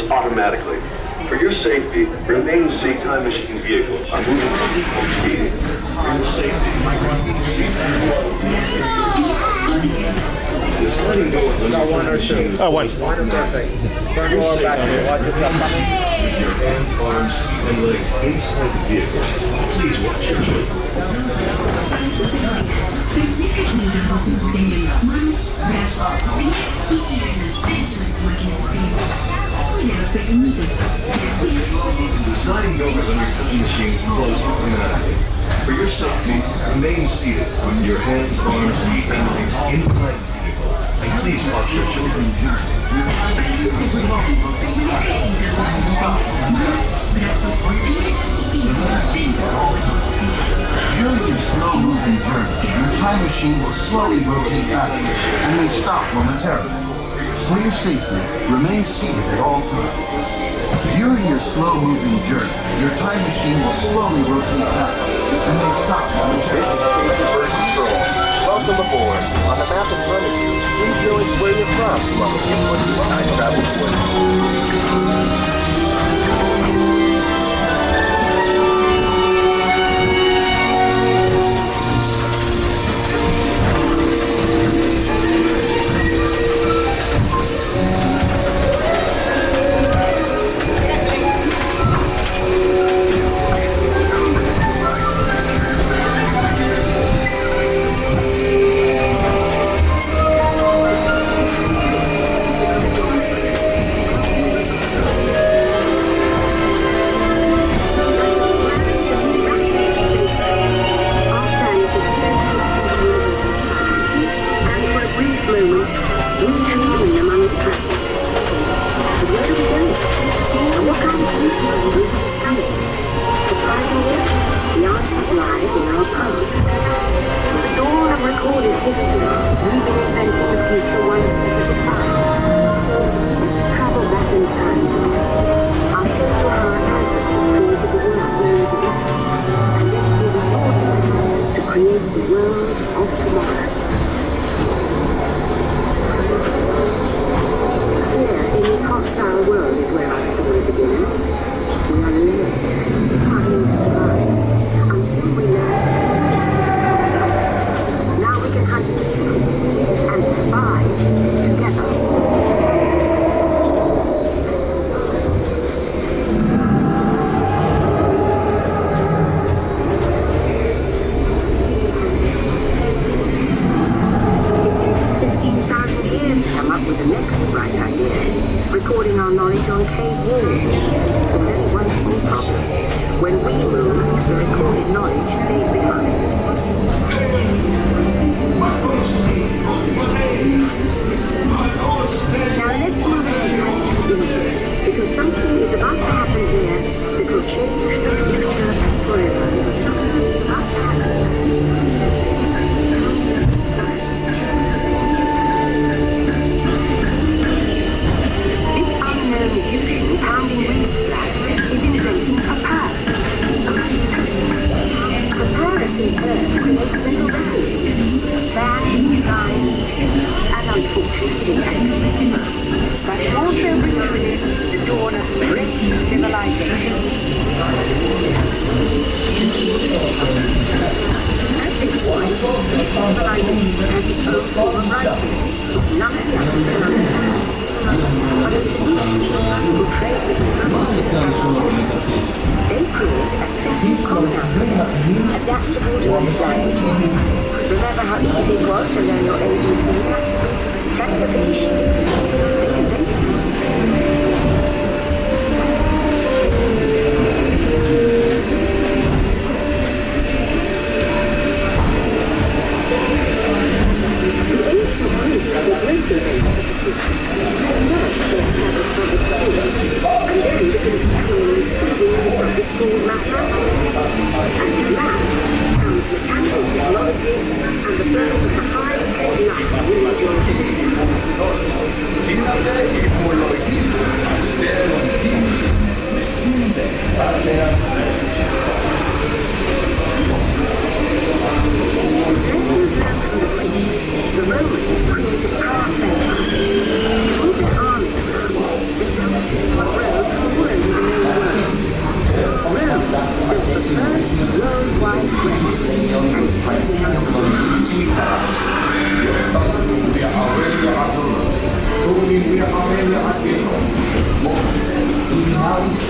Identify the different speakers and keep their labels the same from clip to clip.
Speaker 1: close automatically. For your safety, remain seated. Time machine vehicles are moving from full speed. For your safety, the sliding door when you're one or two.
Speaker 2: Oh, one.
Speaker 3: Perfect. Turn more back and watch yourself.
Speaker 1: With your hands, arms, and legs inside the vehicle, please watch your foot. The sliding doors on your time machine close automatically. For your safety, remain seated with your hands, arms, feet, and legs inside the vehicle. And please watch your children.
Speaker 4: During your slow-moving journey, your time machine will slowly rotate backwards and may stop momentarily. For your safety, remain seated at all times. During your slow-moving journey, your time machine will slowly rotate backwards and may stop momentarily.
Speaker 5: Welcome aboard. On the map in front of you, please note where you're from while the people in the time travel towards you.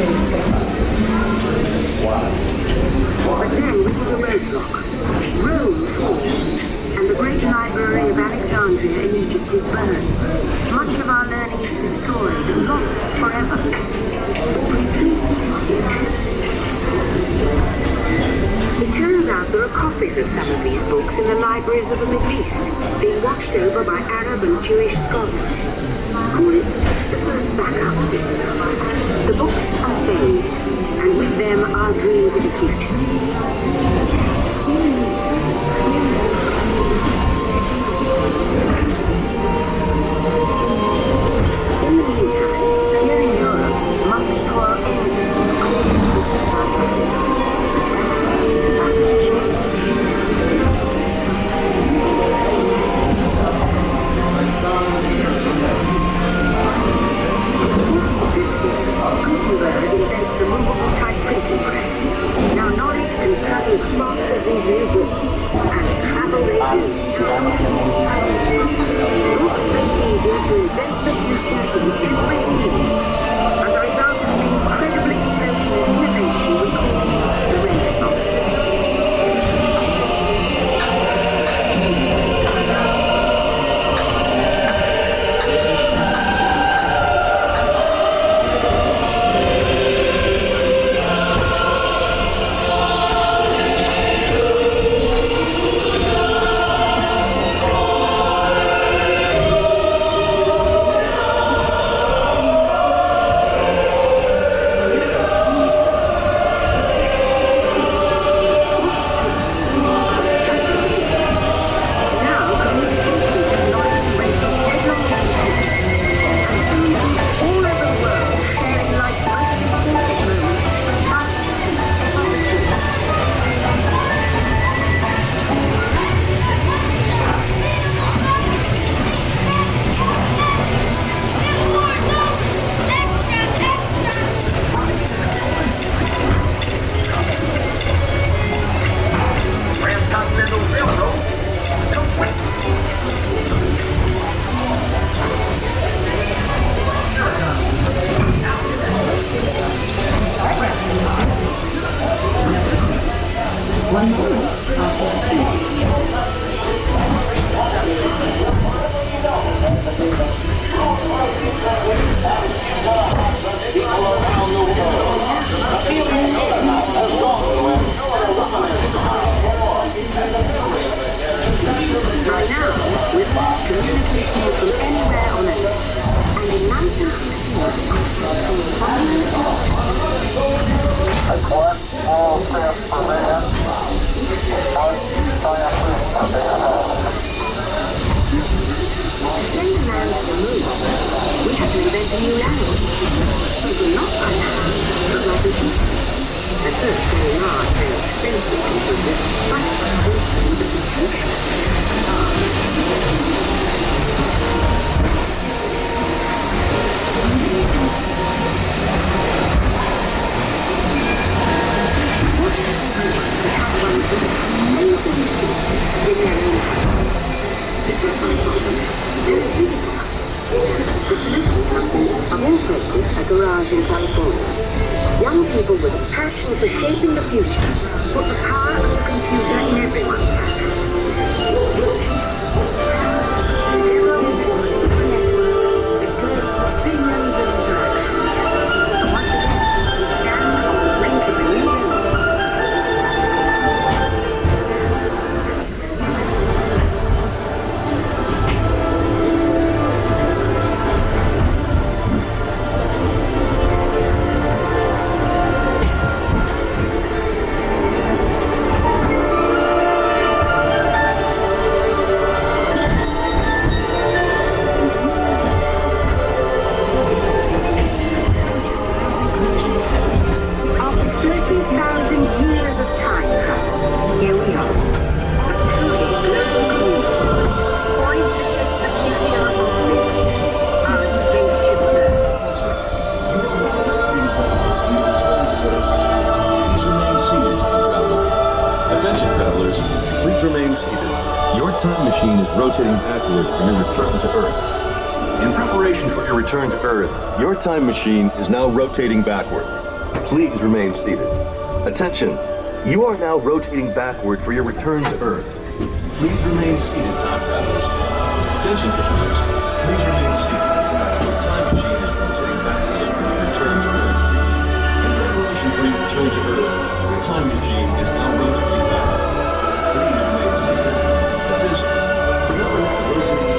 Speaker 2: But then we hit a roadblock. Rome falls, and the great library of Alexandria in Egypt is burned. Much of our learning is destroyed and lost forever. It turns out there are copies of some of these books in the libraries of the Middle East, being watched over by Arab and Jewish scholars. Call it the first backup system. The books are saved, and with them our dreams of the future. In the meantime, here in Europe, monks toil endlessly creating books about life. That is about to change. Gutenberg invents the movable type printing press. Now knowledge can travel as fast as these new books, and travel they do. Books make it easier to invent the future in every field, and the result is the incredible explosion of innovation we call the Renaissance. By now, we've communicating from anywhere on Earth. And in 1969, from somewhere else. To send a man to the moon, we had to invent a new language. Speaking not by hand, but like the people. At first, very large, very expensive computers, but we see the potential. A garage in California. Young people with a passion for shaping the future put the power of the computer in everyone's hands. Together we form a super network that goes for billions of interactions. And once again, we stand on the brink of a new renaissance.
Speaker 1: time machine is rotating backward on your return to Earth. In preparation for your return to Earth, your time machine is now rotating backward. Please remain seated. Attention, you are now rotating backward for your return to Earth. Please remain seated, time travelers. Attention, travelers. Please remain seated. Your time machine is rotating backwards for your return to Earth. In preparation for your return to Earth, your time machine is now rotating backward. Please remain seated. Attention, you are now rotating backward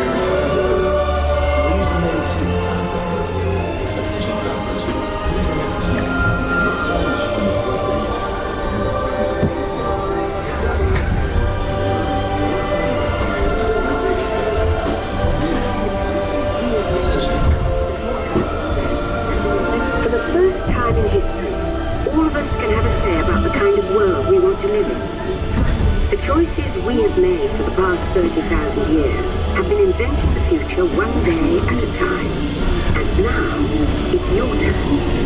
Speaker 1: for your return to Earth. Please remain seated, time travelers. Attention, travelers. Please remain seated. Your time machine is rotating backward.
Speaker 2: For the first time in history, all of us can have a say about the kind of world we want to live in. The choices we have made for the past 30,000 years have been inventing the future one day at a time. And now, it's your turn.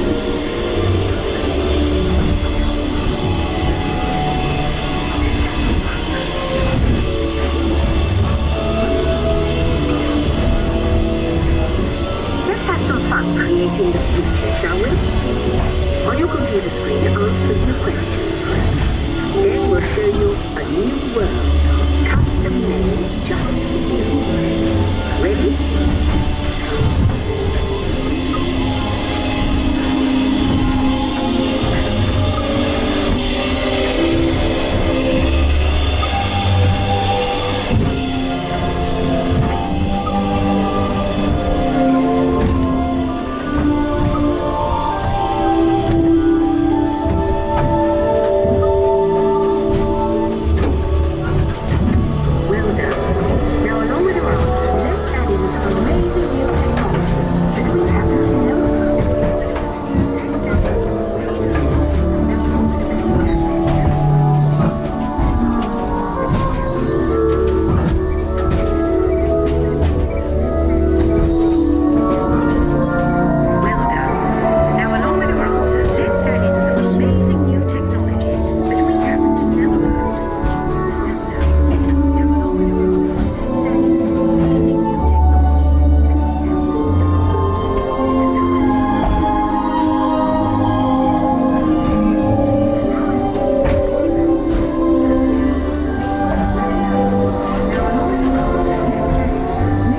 Speaker 2: Let's have some fun creating the future, shall we? On your computer screen, answer a few questions first. Then we'll show you a new world, custom made just for you. Ready? Well done. Now, along with your answers, let's add in some amazing new technology that we happen to know Well done. Now, along with your answers, let's add in some amazing new technology that we happen to know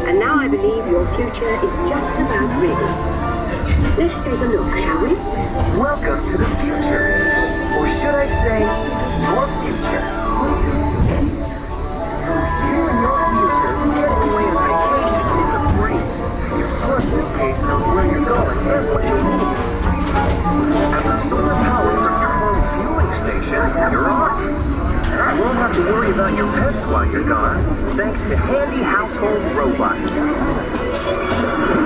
Speaker 2: And now I believe your future is just about ready. Let's take a look, shall we?
Speaker 5: Welcome to the future. Or should I say, your future. You and your future getting away on vacation is a breeze. Your smart suitcase knows where you're going and what you need. And with solar power from your home fueling station, you're off. You won't have to worry about your pets while you're gone, thanks to handy household robots.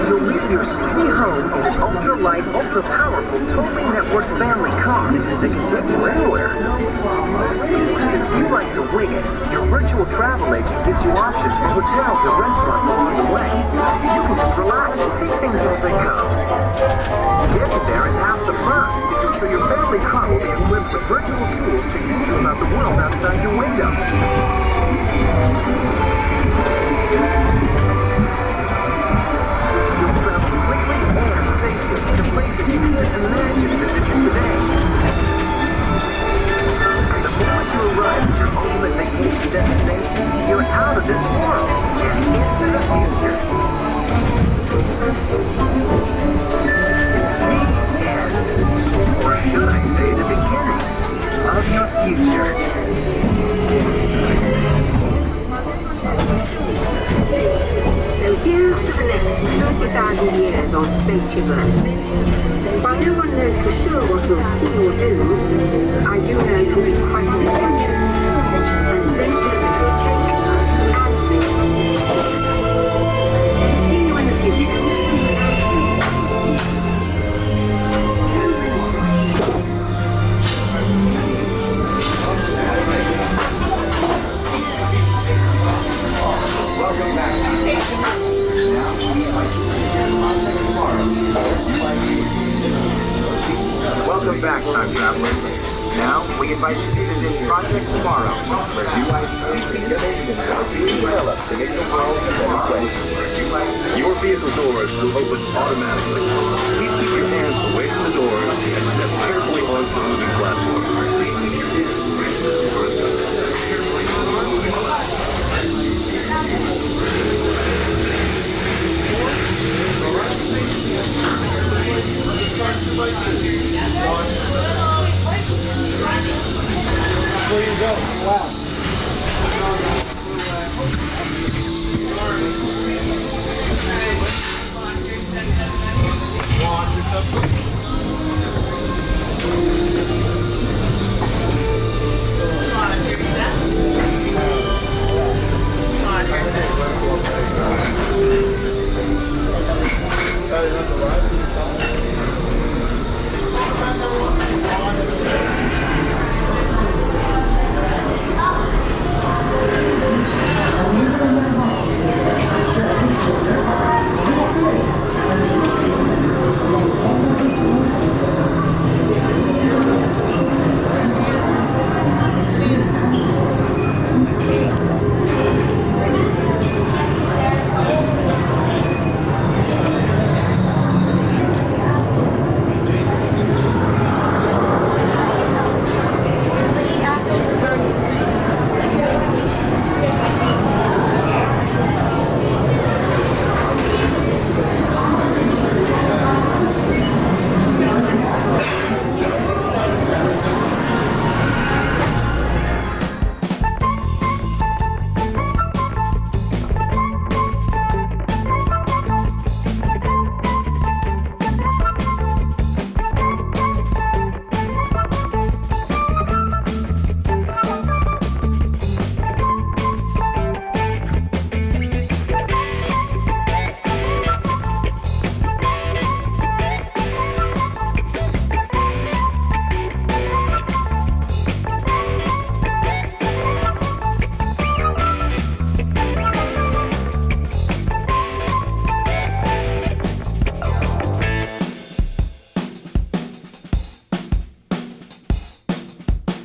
Speaker 5: You'll leave your city home in an ultra-light, ultra-powerful, totally networked family car that can take you anywhere. Since you like to wing it, your virtual travel agent gives you options for hotels and restaurants along the way. You can just relax and take things as they come. Getting there is half the fun, so your family car will be equipped with virtual tools to teach you about the world outside your window. You'll travel quickly and safely to places you can't imagine visiting today. And the moment you arrive at your ultimate vacation destination, you're out of this world and into the future. The end. Or should I say the beginning of your future.
Speaker 2: So here's to the next 30,000 years on Spaceship Earth. While no one knows for sure what we'll see or do, I do know it will be quite an adventure. An adventure that will take and make. See you in the future.
Speaker 4: Welcome back.
Speaker 5: Welcome back, time travelers. Now, we invite you to visit Project Tomorrow, where JohnYChen will tell us to make the world a better place.
Speaker 1: Your vehicle doors will open automatically. Please keep your hands away from open the doors and step carefully onto the moving platform.
Speaker 3: Where you go? Wow. Watch yourself. Sorry, not the ride.